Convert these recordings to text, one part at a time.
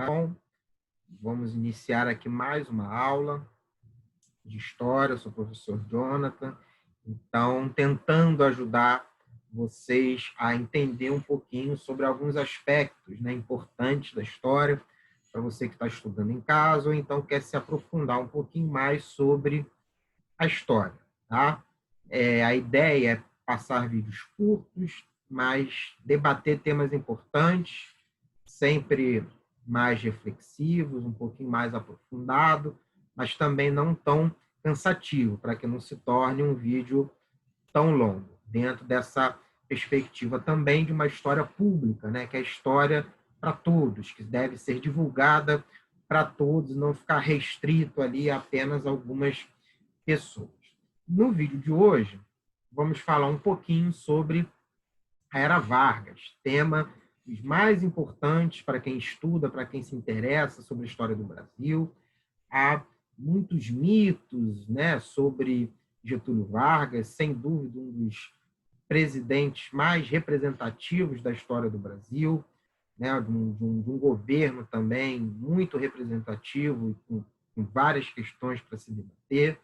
Bom, vamos iniciar aqui mais uma aula de história. Eu sou o professor Jonathan, então, tentando ajudar vocês a entender um pouquinho sobre alguns aspectos, né, importantes da história, para você que está estudando em casa, ou então quer se aprofundar um pouquinho mais sobre a história. Tá? A ideia é passar vídeos curtos, mas debater temas importantes, sempre mais reflexivos, um pouquinho mais aprofundado, mas também não tão cansativo, para que não se torne um vídeo tão longo, dentro dessa perspectiva também de uma história pública, né, que é a história para todos, que deve ser divulgada para todos, não ficar restrito ali a apenas algumas pessoas. No vídeo de hoje, vamos falar um pouquinho sobre a Era Vargas, tema dos mais importantes para quem estuda, para quem se interessa sobre a história do Brasil. Há muitos mitos, né, sobre Getúlio Vargas, sem dúvida um dos presidentes mais representativos da história do Brasil, né, de um governo também muito representativo, com várias questões para se debater.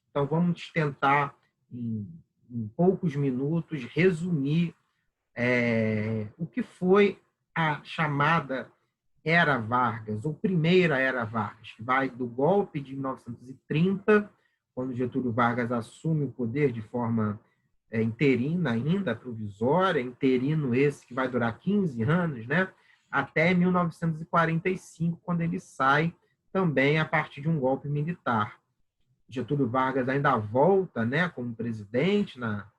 Então, vamos tentar, em poucos minutos, resumir o que foi a chamada Era Vargas, ou Primeira Era Vargas, que vai do golpe de 1930, quando Getúlio Vargas assume o poder de forma interina ainda, provisória, interino esse que vai durar 15 anos, né? Até 1945, quando ele sai também a partir de um golpe militar. Getúlio Vargas ainda volta, né, como presidente nas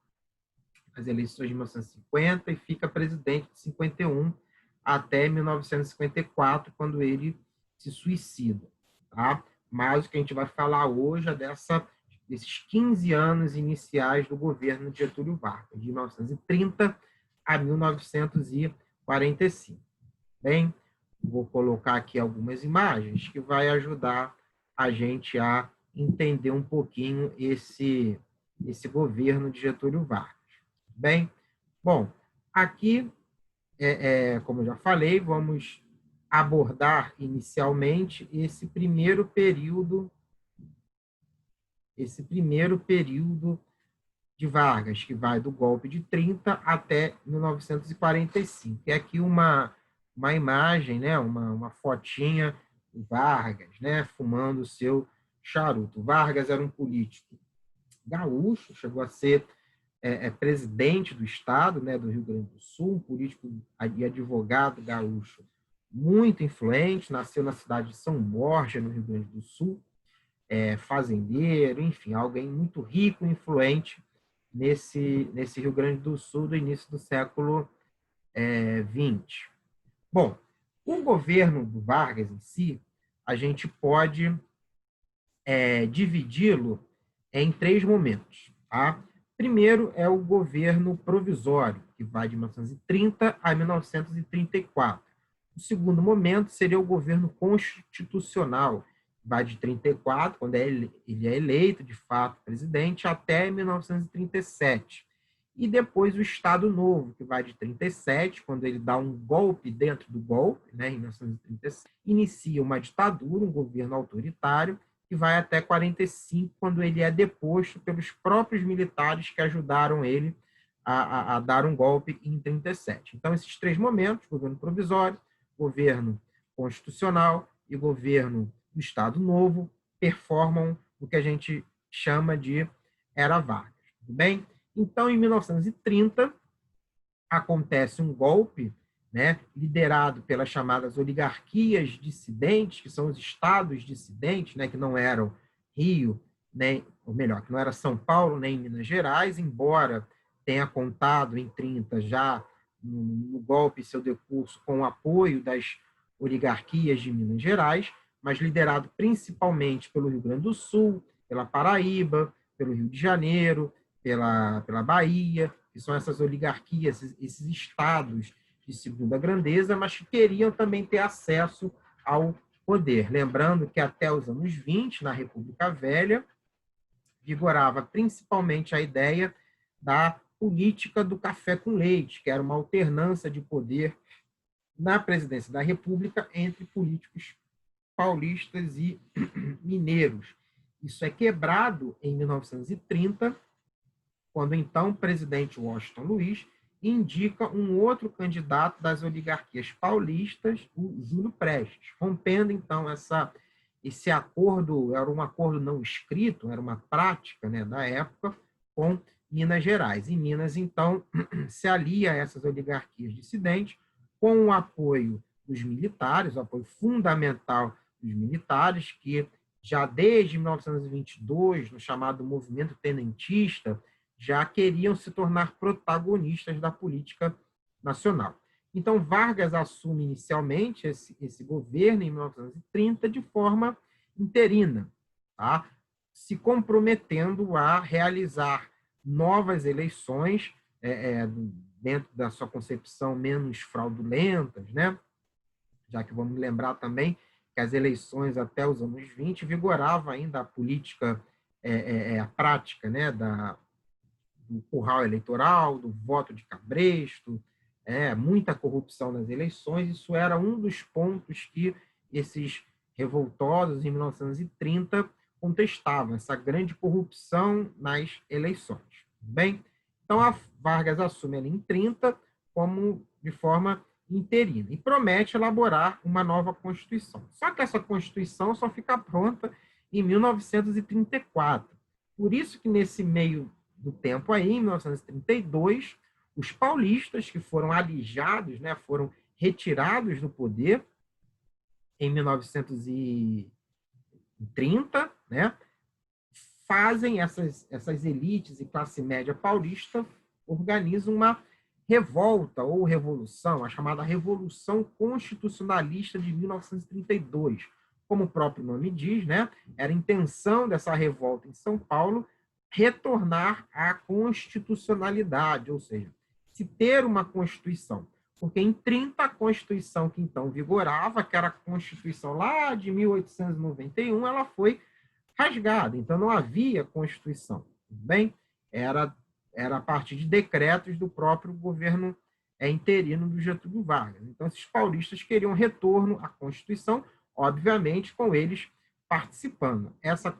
eleições de 1950 e fica presidente de 51 até 1954, quando ele se suicida. Tá? Mas o que a gente vai falar hoje é desses 15 anos iniciais do governo de Getúlio Vargas, de 1930 a 1945. Bem, vou colocar aqui algumas imagens que vai ajudar a gente a entender um pouquinho esse governo de Getúlio Vargas. Bem, bom, aqui, como eu já falei, vamos abordar inicialmente esse primeiro período de Vargas, que vai do golpe de 30 até 1945. E aqui uma imagem, né, uma fotinha do Vargas, né, fumando o seu charuto. Vargas era um político gaúcho, chegou a ser presidente do Estado, né, do Rio Grande do Sul, um político e advogado gaúcho muito influente, nasceu na cidade de São Borja, no Rio Grande do Sul, fazendeiro, enfim, alguém muito rico e influente nesse Rio Grande do Sul do início do século XX. Bom, o governo do Vargas em si, a gente pode dividi-lo em 3 momentos. Tá? Primeiro é o governo provisório, que vai de 1930 a 1934. O segundo momento seria o governo constitucional, que vai de 34, quando ele é eleito, de fato, presidente, até 1937. E depois o Estado Novo, que vai de 37, quando ele dá um golpe dentro do golpe, né, em 1937, inicia uma ditadura, um governo autoritário, que vai até 45, quando ele é deposto pelos próprios militares que ajudaram ele a dar um golpe em 37. Então, esses 3 momentos, governo provisório, governo constitucional e governo do Estado Novo, performam o que a gente chama de Era Vargas. Tudo bem? Então, em 1930, acontece um golpe, né, liderado pelas chamadas oligarquias dissidentes, que são os estados dissidentes, né, que não eram Rio, nem, ou melhor, que não era São Paulo nem Minas Gerais, embora tenha contado em 30 já no golpe seu decurso com o apoio das oligarquias de Minas Gerais, mas liderado principalmente pelo Rio Grande do Sul, pela Paraíba, pelo Rio de Janeiro, pela Bahia, que são essas oligarquias, esses estados de segunda grandeza, mas que queriam também ter acesso ao poder. Lembrando que até os anos 20, na República Velha, vigorava principalmente a ideia da política do café com leite, que era uma alternância de poder na presidência da República entre políticos paulistas e mineiros. Isso é quebrado em 1930, quando então o presidente Washington Luiz indica um outro candidato das oligarquias paulistas, o Júlio Prestes, rompendo então esse acordo. Era um acordo não escrito, era uma prática, né, da época, com Minas Gerais. E Minas, então, se alia a essas oligarquias dissidentes com o apoio dos militares, o apoio fundamental dos militares, que já desde 1922, no chamado movimento tenentista, já queriam se tornar protagonistas da política nacional. Então, Vargas assume inicialmente esse governo em 1930 de forma interina, tá? Se comprometendo a realizar novas eleições dentro da sua concepção menos fraudulentas, né? Já que vamos lembrar também que as eleições até os anos 20 vigorava ainda a política, a prática, né, do curral eleitoral, do voto de cabresto, muita corrupção nas eleições. Isso era um dos pontos que esses revoltosos, em 1930, contestavam, essa grande corrupção nas eleições. Bem, então a Vargas assume ali em 30 como de forma interina e promete elaborar uma nova Constituição. Só que essa Constituição só fica pronta em 1934. Por isso que nesse meio do tempo aí, em 1932, os paulistas que foram alijados, né, foram retirados do poder em 1930, né, fazem essas elites e classe média paulista organizam uma revolta ou revolução, a chamada Revolução Constitucionalista de 1932. Como o próprio nome diz, né, era a intenção dessa revolta em São Paulo retornar à constitucionalidade, ou seja, se ter uma Constituição. Porque em 30, a Constituição que então vigorava, que era a Constituição lá de 1891, ela foi rasgada, então não havia Constituição. Bem, era a partir de decretos do próprio governo interino do Getúlio Vargas. Então, esses paulistas queriam retorno à Constituição, obviamente, com eles participando. Essa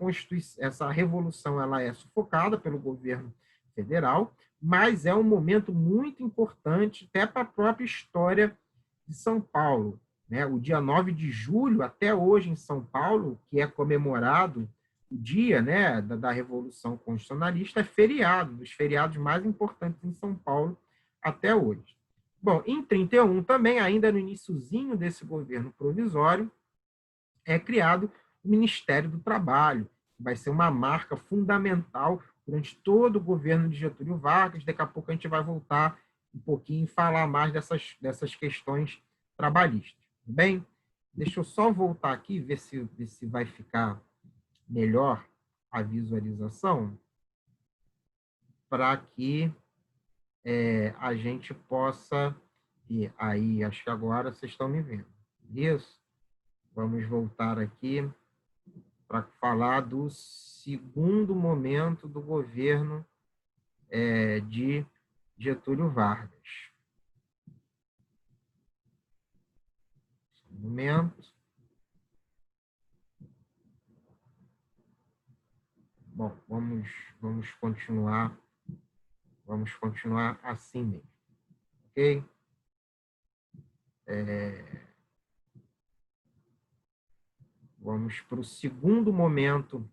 revolução ela é sufocada pelo governo federal, mas é um momento muito importante até para a própria história de São Paulo. Né? O dia 9 de julho, até hoje em São Paulo, que é comemorado o dia, né, da Revolução Constitucionalista, é feriado, dos feriados mais importantes em São Paulo até hoje. Bom, em 31 também, ainda no iniciozinho desse governo provisório, é criado o Ministério do Trabalho, que vai ser uma marca fundamental durante todo o governo de Getúlio Vargas. Daqui a pouco a gente vai voltar um pouquinho e falar mais dessas questões trabalhistas. Tudo bem? Deixa eu só voltar aqui, ver se vai ficar melhor a visualização, para que a gente possa... E aí, acho que agora vocês estão me vendo. Isso? Vamos voltar aqui para falar do segundo momento do governo de Getúlio Vargas. Um momento. Bom, vamos continuar assim mesmo, ok? Vamos para o segundo momento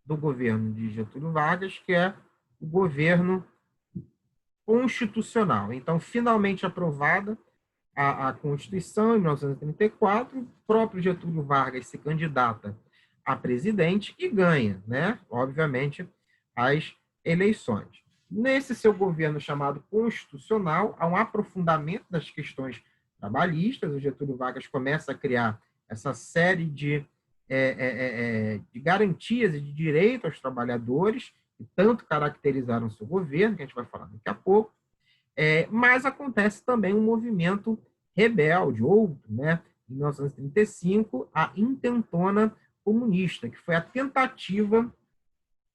do governo de Getúlio Vargas, que é o governo constitucional. Então, finalmente aprovada a Constituição, em 1934, o próprio Getúlio Vargas se candidata a presidente e ganha, né, obviamente, as eleições. Nesse seu governo chamado constitucional, há um aprofundamento das questões trabalhistas. O Getúlio Vargas começa a criar essa série de garantias e de direito aos trabalhadores, que tanto caracterizaram o seu governo, que a gente vai falar daqui a pouco. Mas acontece também um movimento rebelde, outro, né? Em 1935, a Intentona Comunista, que foi a tentativa,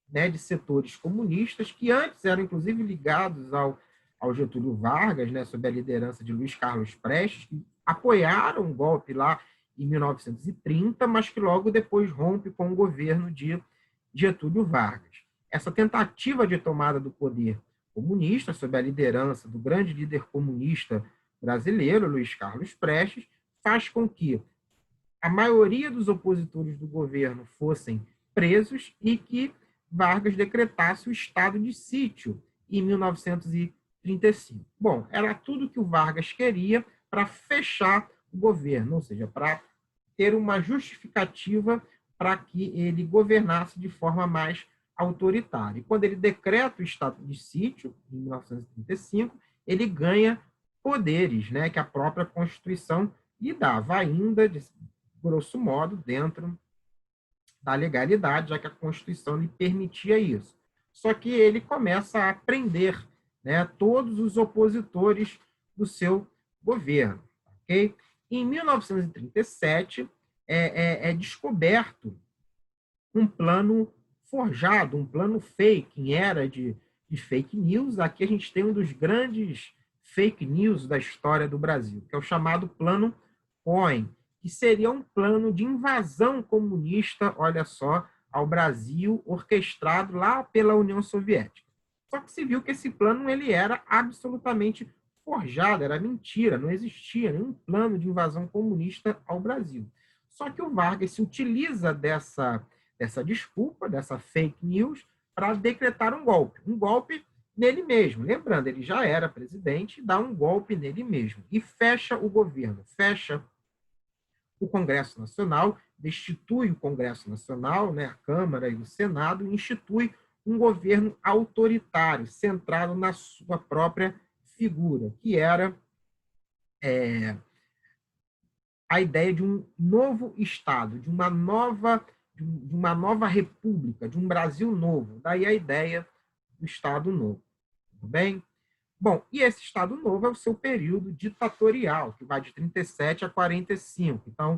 né, de setores comunistas, que antes eram, inclusive, ligados ao ao Getúlio Vargas, né, sob a liderança de Luiz Carlos Prestes, que apoiaram o golpe lá em 1930, mas que logo depois rompe com o governo de Getúlio Vargas. Essa tentativa de tomada do poder comunista, sob a liderança do grande líder comunista brasileiro, Luiz Carlos Prestes, faz com que a maioria dos opositores do governo fossem presos e que Vargas decretasse o estado de sítio em 1935. Bom, era tudo que o Vargas queria para fechar o governo, ou seja, para ter uma justificativa para que ele governasse de forma mais autoritária. E quando ele decreta o estado de sítio, em 1935, ele ganha poderes, né, que a própria Constituição lhe dava, ainda, de grosso modo, dentro da legalidade, já que a Constituição lhe permitia isso. Só que ele começa a prender, né, todos os opositores do seu governo. Okay? Em 1937, é descoberto um plano forjado, um plano fake, em era de fake news. Aqui a gente tem um dos grandes fake news da história do Brasil, que é o chamado Plano Cohen, que seria um plano de invasão comunista, olha só, ao Brasil, orquestrado lá pela União Soviética. Só que se viu que esse plano ele era absolutamente forjado, era mentira, não existia nenhum plano de invasão comunista ao Brasil. Só que o Vargas se utiliza dessa desculpa, dessa fake news, para decretar um golpe nele mesmo. Lembrando, ele já era presidente, dá um golpe nele mesmo e fecha o governo, fecha o Congresso Nacional, destitui o Congresso Nacional, né, a Câmara e o Senado, e institui um governo autoritário, centrado na sua própria figura, que era a ideia de um novo Estado, de uma nova república, de um Brasil novo. Daí a ideia do Estado Novo. Tudo bem? Bom, e esse Estado Novo é o seu período ditatorial, que vai de 37 a 45. Então,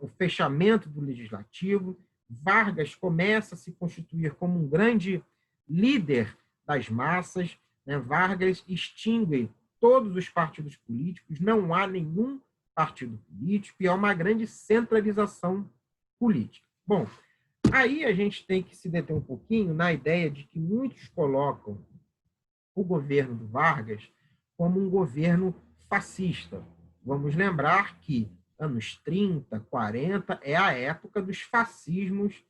o fechamento do Legislativo, Vargas começa a se constituir como um grande líder das massas, né? Vargas extingue todos os partidos políticos, não há nenhum partido político e há uma grande centralização política. Bom, aí a gente tem que se deter um pouquinho na ideia de que muitos colocam o governo do Vargas como um governo fascista. Vamos lembrar que anos 30, 40 é a época dos fascismos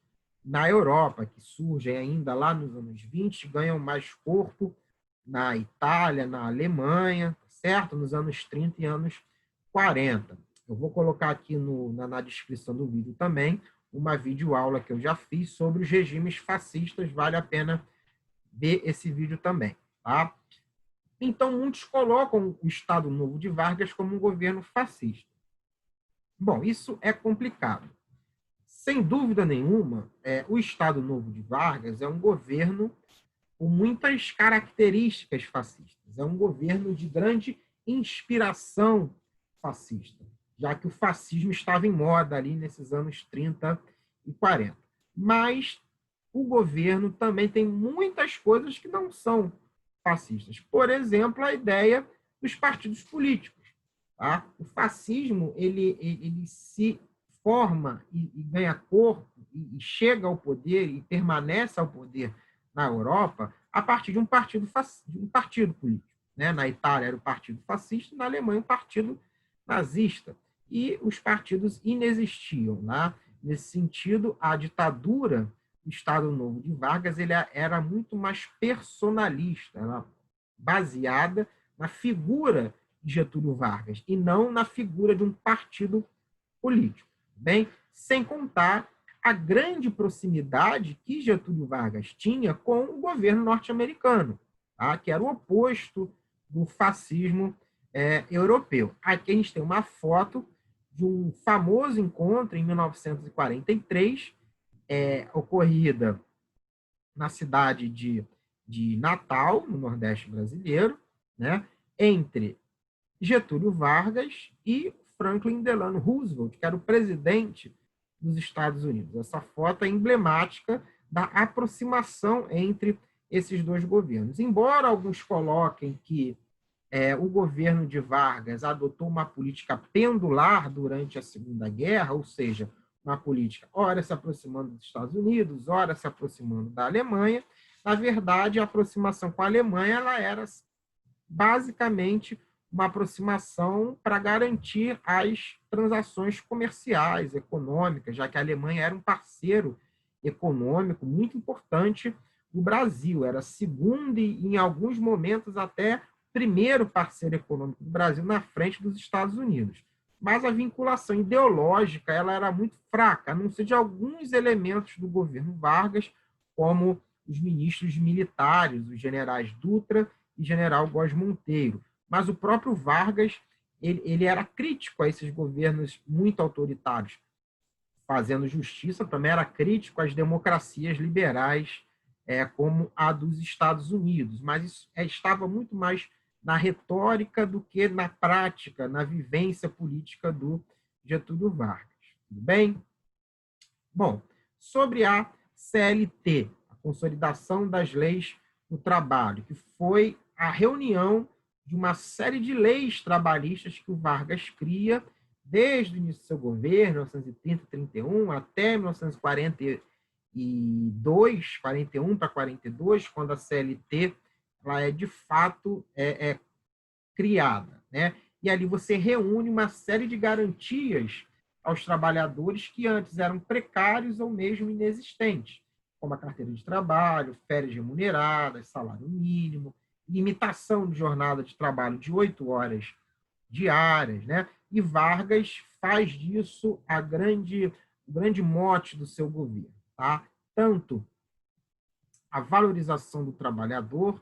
na Europa, que surgem ainda lá nos anos 20, ganham mais corpo na Itália, na Alemanha, certo? Nos anos 30 e anos 40. Eu vou colocar aqui na descrição do vídeo também uma videoaula que eu já fiz sobre os regimes fascistas, vale a pena ver esse vídeo também. Tá? Então, muitos colocam o Estado Novo de Vargas como um governo fascista. Bom, isso é complicado. Sem dúvida nenhuma, o Estado Novo de Vargas é um governo com muitas características fascistas. É um governo de grande inspiração fascista, já que o fascismo estava em moda ali nesses anos 30 e 40. Mas o governo também tem muitas coisas que não são fascistas. Por exemplo, a ideia dos partidos políticos. Tá? O fascismo ele se forma e ganha corpo e chega ao poder e permanece ao poder na Europa a partir de um partido político. Né? Na Itália era o partido fascista, na Alemanha o partido nazista. E os partidos inexistiam. Né? Nesse sentido, a ditadura do Estado Novo de Vargas ele era muito mais personalista, era baseada na figura de Getúlio Vargas e não na figura de um partido político. Bem, sem contar a grande proximidade que Getúlio Vargas tinha com o governo norte-americano, tá? Que era o oposto do fascismo europeu. Aqui a gente tem uma foto de um famoso encontro em 1943, ocorrida na cidade de Natal, no Nordeste brasileiro, né, entre Getúlio Vargas e Franklin Delano Roosevelt, que era o presidente dos Estados Unidos. Essa foto é emblemática da aproximação entre esses dois governos. Embora alguns coloquem que o governo de Vargas adotou uma política pendular durante a Segunda Guerra, ou seja, uma política ora se aproximando dos Estados Unidos, ora se aproximando da Alemanha. Na verdade, a aproximação com a Alemanha ela era basicamente uma aproximação para garantir as transações comerciais, econômicas, já que a Alemanha era um parceiro econômico muito importante do Brasil, era segundo e, em alguns momentos, até primeiro parceiro econômico do Brasil na frente dos Estados Unidos. Mas a vinculação ideológica ela era muito fraca, a não ser de alguns elementos do governo Vargas, como os ministros militares, os generais Dutra e general Góes Monteiro. Mas o próprio Vargas ele era crítico a esses governos muito autoritários, fazendo justiça, também era crítico às democracias liberais, como a dos Estados Unidos, mas isso estava muito mais na retórica do que na prática, na vivência política do Getúlio Vargas. Tudo bem? Bom, sobre a CLT, a Consolidação das Leis do Trabalho, que foi a reunião de uma série de leis trabalhistas que o Vargas cria desde o início do seu governo, 1930, 31, até 1942, 41 para 42, quando a CLT ela é de fato criada, né? E ali você reúne uma série de garantias aos trabalhadores que antes eram precários ou mesmo inexistentes, como a carteira de trabalho, férias remuneradas, salário mínimo, limitação de jornada de trabalho de 8 horas diárias, né? E Vargas faz disso o grande mote do seu governo, tá? Tanto a valorização do trabalhador,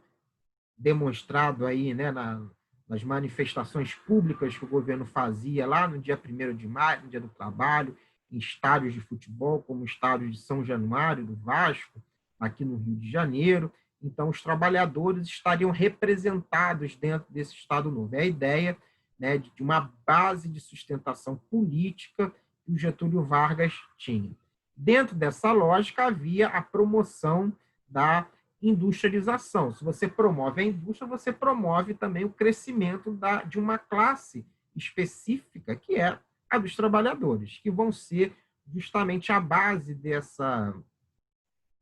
demonstrado aí, né, nas manifestações públicas que o governo fazia lá no dia 1º de maio, no dia do trabalho, em estádios de futebol, como o estádio de São Januário, do Vasco, aqui no Rio de Janeiro. Então, os trabalhadores estariam representados dentro desse Estado Novo. É a ideia, né, de uma base de sustentação política que o Getúlio Vargas tinha. Dentro dessa lógica, havia a promoção da industrialização. Se você promove a indústria, você promove também o crescimento de uma classe específica, que é a dos trabalhadores, que vão ser justamente a base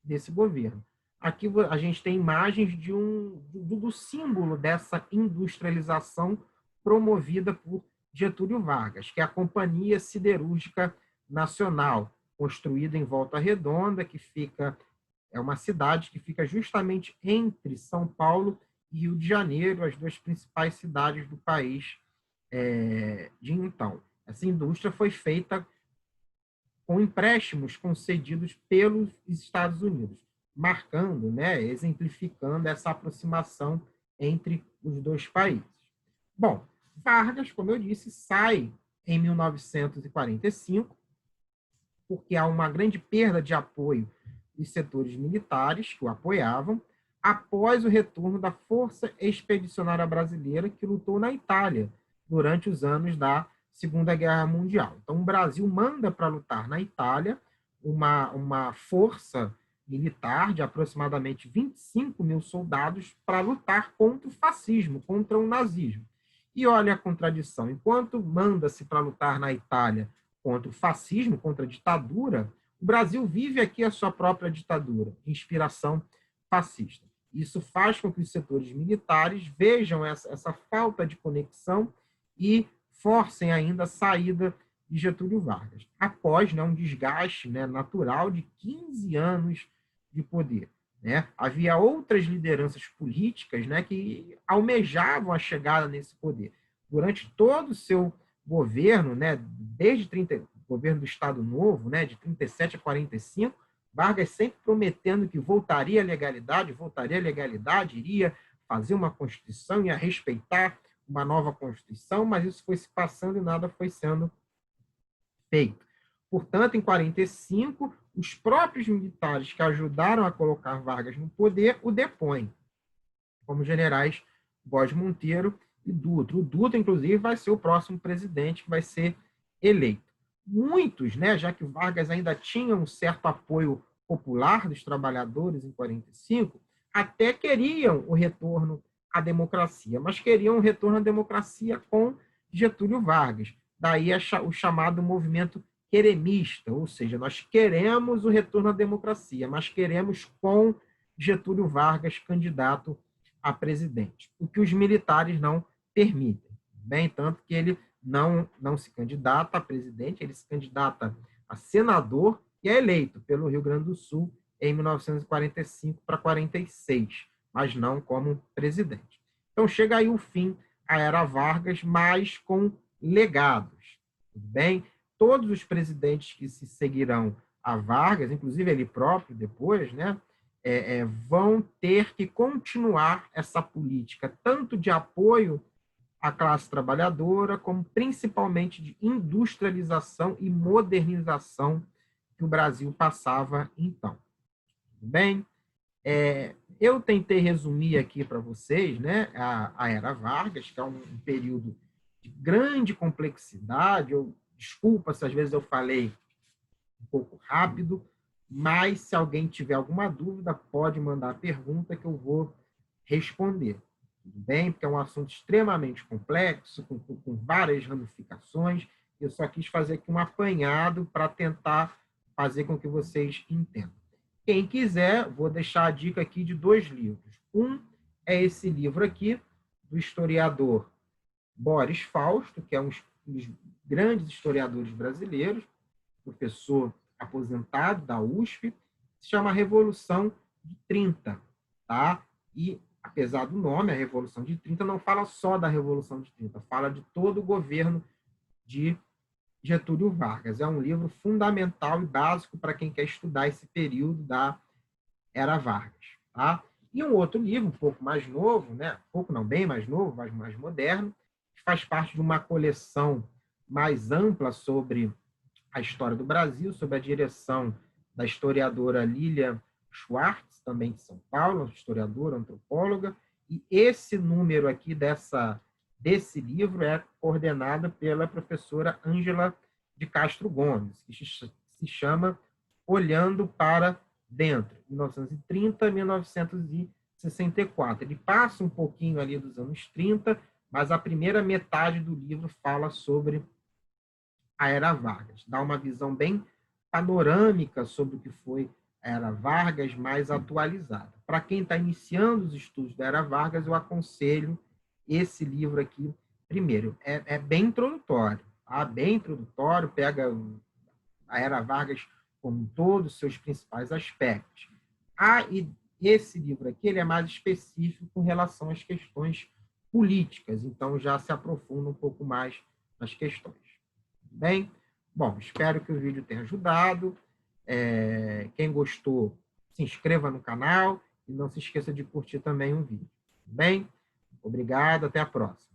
desse governo. Aqui a gente tem imagens do símbolo dessa industrialização promovida por Getúlio Vargas, que é a Companhia Siderúrgica Nacional, construída em Volta Redonda, que é uma cidade que fica justamente entre São Paulo e Rio de Janeiro, as duas principais cidades do país de então. Essa indústria foi feita com empréstimos concedidos pelos Estados Unidos, marcando, né, exemplificando essa aproximação entre os dois países. Bom, Vargas, como eu disse, sai em 1945, porque há uma grande perda de apoio dos setores militares que o apoiavam, após o retorno da Força Expedicionária Brasileira, que lutou na Itália durante os anos da Segunda Guerra Mundial. Então, o Brasil manda para lutar na Itália uma força militar de aproximadamente 25 mil soldados para lutar contra o fascismo, contra o nazismo. E olha a contradição, enquanto manda-se para lutar na Itália contra o fascismo, contra a ditadura, o Brasil vive aqui a sua própria ditadura, de inspiração fascista. Isso faz com que os setores militares vejam essa falta de conexão e forcem ainda a saída de Getúlio Vargas, após, né, um desgaste, né, natural de 15 anos de poder. Né? Havia outras lideranças políticas, né, que almejavam a chegada nesse poder. Durante todo o seu governo, né, desde o governo do Estado Novo, né, de 37 a 45, Vargas sempre prometendo que voltaria à legalidade, iria fazer uma Constituição, ia respeitar uma nova Constituição, mas isso foi se passando e nada foi sendo feito. Portanto, em 45, os próprios militares que ajudaram a colocar Vargas no poder o depõem, como generais Góes Monteiro e Dutra. O Dutra, inclusive, vai ser o próximo presidente que vai ser eleito. Muitos, né, já que Vargas ainda tinha um certo apoio popular dos trabalhadores em 45, até queriam o retorno à democracia, mas queriam o retorno à democracia com Getúlio Vargas. Daí o chamado movimento queremista, ou seja, nós queremos o retorno à democracia, mas queremos com Getúlio Vargas candidato a presidente, o que os militares não permitem. Bem, tanto que ele não se candidata a presidente, ele se candidata a senador e é eleito pelo Rio Grande do Sul em 1945 para 46, mas não como presidente. Então chega aí o fim à era Vargas, mas com legados. Tudo bem? Todos os presidentes que se seguirão a Vargas, inclusive ele próprio depois, né, vão ter que continuar essa política tanto de apoio à classe trabalhadora, como principalmente de industrialização e modernização que o Brasil passava então. Tudo bem? Eu tentei resumir aqui para vocês, né, a Era Vargas, que é um período de grande complexidade. Desculpa se às vezes eu falei um pouco rápido, mas se alguém tiver alguma dúvida, pode mandar a pergunta que eu vou responder. Tudo bem? Porque é um assunto extremamente complexo, com várias ramificações. Eu só quis fazer aqui um apanhado para tentar fazer com que vocês entendam. Quem quiser, vou deixar a dica aqui de 2 livros. Um é esse livro aqui, do historiador Boris Fausto, que é um dos grandes historiadores brasileiros, professor aposentado da USP, se chama Revolução de 30. Tá? E, apesar do nome, a Revolução de 30 não fala só da Revolução de 30, fala de todo o governo de Getúlio Vargas. É um livro fundamental e básico para quem quer estudar esse período da Era Vargas. Tá? E um outro livro, um pouco mais novo, né? Pouco não, bem mais novo, mas mais moderno, que faz parte de uma coleção mais ampla sobre a história do Brasil, sob a direção da historiadora Lilian Schwartz, também de São Paulo, historiadora, antropóloga, e esse número aqui desse livro é coordenado pela professora Ângela de Castro Gomes, que se chama Olhando para Dentro, 1930 a 1964. Ele passa um pouquinho ali dos anos 30, mas a primeira metade do livro fala sobre a Era Vargas. Dá uma visão bem panorâmica sobre o que foi a Era Vargas, mais atualizada. Para quem está iniciando os estudos da Era Vargas, eu aconselho esse livro aqui primeiro. É bem introdutório, tá? Bem introdutório, pega a Era Vargas como todos os seus principais aspectos. E esse livro aqui ele é mais específico com relação às questões políticas, então já se aprofunda um pouco mais nas questões. Bem, bom, espero que o vídeo tenha ajudado. Quem gostou, se inscreva no canal e não se esqueça de curtir também o vídeo. Bem, obrigado, até a próxima.